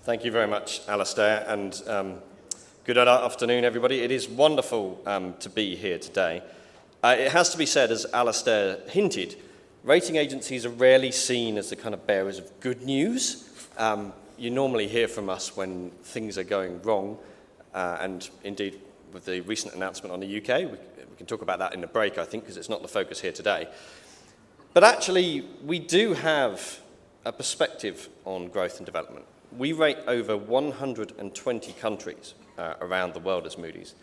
Thank you very much, Alistair, and good afternoon, everybody. It is wonderful to be here today. It has to be said, as Alistair hinted, rating agencies are rarely seen as the kind of bearers of good news. You normally hear from us when things are going wrong, and indeed, with the recent announcement on the UK, we can talk about that in the break, I think, because it's not the focus here today. But actually, we do have a perspective on growth and development. We rate over 120 countries around the world as Moody's.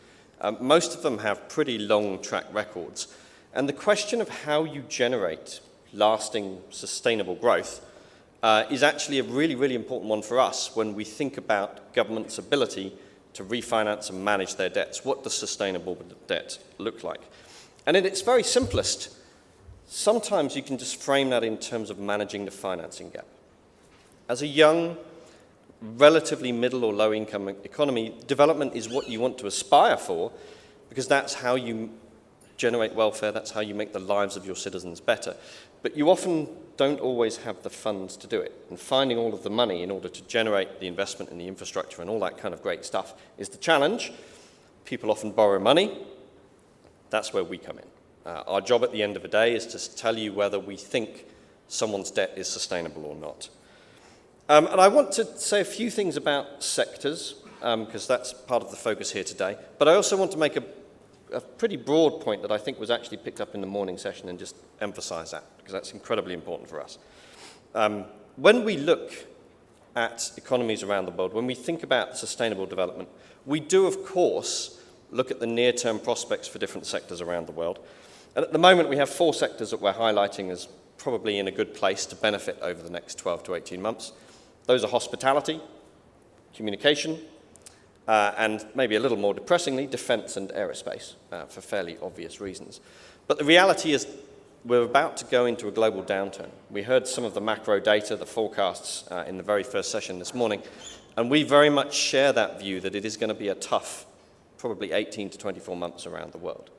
Most of them have pretty long track records. And the question of how you generate lasting, sustainable growth is actually a really, really important one for us when we think about government's ability to refinance and manage their debts. What does sustainable debt look like? And in its very simplest, sometimes you can just frame that in terms of managing the financing gap. As a young, relatively middle or low income economy, development is what you want to aspire for because that's how you generate welfare, that's how you make the lives of your citizens better. But you often don't always have the funds to do it. And finding all of the money in order to generate the investment in the infrastructure and all that kind of great stuff is the challenge. People often borrow money. That's where we come in. Our job at the end of the day is to tell you whether we think someone's debt is sustainable or not. And I want to say a few things about sectors, because that's part of the focus here today. But I also want to make a pretty broad point that I think was actually picked up in the morning session and just emphasize that, because that's incredibly important for us. When we look at economies around the world, when we think about sustainable development, we do, of course, look at the near-term prospects for different sectors around the world. And at the moment, we have 4 sectors that we're highlighting as probably in a good place to benefit over the next 12 to 18 months. Those are hospitality, communication, and maybe a little more depressingly, defense and aerospace, for fairly obvious reasons. But the reality is we're about to go into a global downturn. We heard some of the macro data, the forecasts, in the very first session this morning, and we very much share that view that it is going to be a tough, probably 18 to 24 months around the world.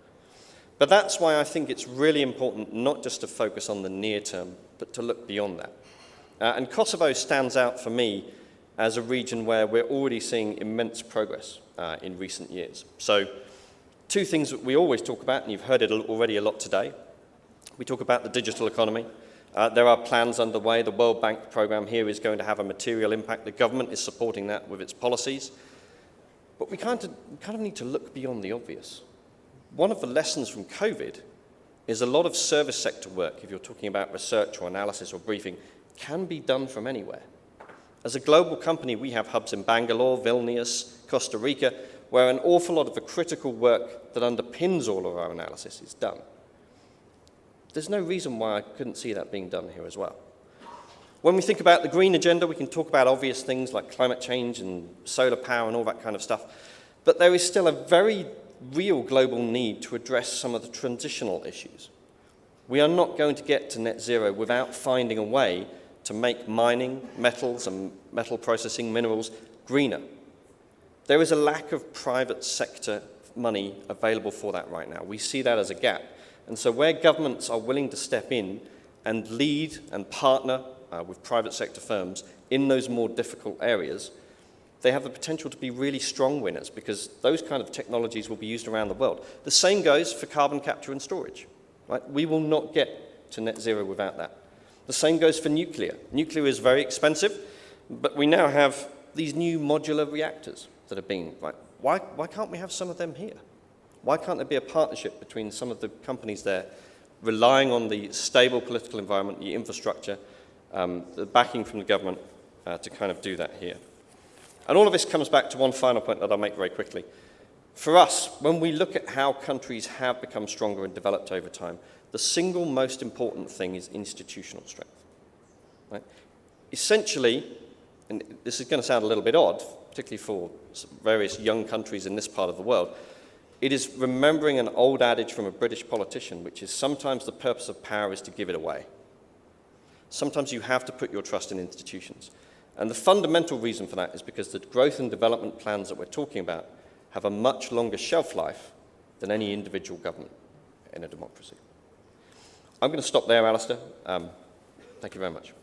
But that's why I think it's really important not just to focus on the near term, but to look beyond that. And Kosovo stands out for me as a region where we're already seeing immense progress in recent years. So 2 things that we always talk about, and you've heard it already a lot today. We talk about the digital economy. There are plans underway. The World Bank program here is going to have a material impact. The government is supporting that with its policies. But we kind of need to look beyond the obvious. One of the lessons from COVID is a lot of service sector work, if you're talking about research or analysis or briefing, can be done from anywhere. As a global company, we have hubs in Bangalore, Vilnius, Costa Rica, where an awful lot of the critical work that underpins all of our analysis is done. There's no reason why I couldn't see that being done here as well. When we think about the green agenda, we can talk about obvious things like climate change and solar power and all that kind of stuff, but there is still a very real global need to address some of the transitional issues. We are not going to get to net zero without finding a way to make mining, metals and metal processing, minerals, greener. There is a lack of private sector money available for that right now. We see that as a gap. And so where governments are willing to step in and lead and partner with private sector firms in those more difficult areas, they have the potential to be really strong winners because those kind of technologies will be used around the world. The same goes for carbon capture and storage. Right? We will not get to net zero without that. The same goes for nuclear. Nuclear is very expensive, but we now have these new modular reactors that are being, right? Why can't we have some of them here? Why can't there be a partnership between some of the companies there relying on the stable political environment, the infrastructure, the backing from the government to kind of do that here? And all of this comes back to one final point that I'll make very quickly. For us, when we look at how countries have become stronger and developed over time, the single most important thing is institutional strength. Right? Essentially, and this is going to sound a little bit odd, particularly for various young countries in this part of the world, it is remembering an old adage from a British politician, which is sometimes the purpose of power is to give it away. Sometimes you have to put your trust in institutions. And the fundamental reason for that is because the growth and development plans that we're talking about have a much longer shelf life than any individual government in a democracy. I'm going to stop there, Alistair. Thank you very much.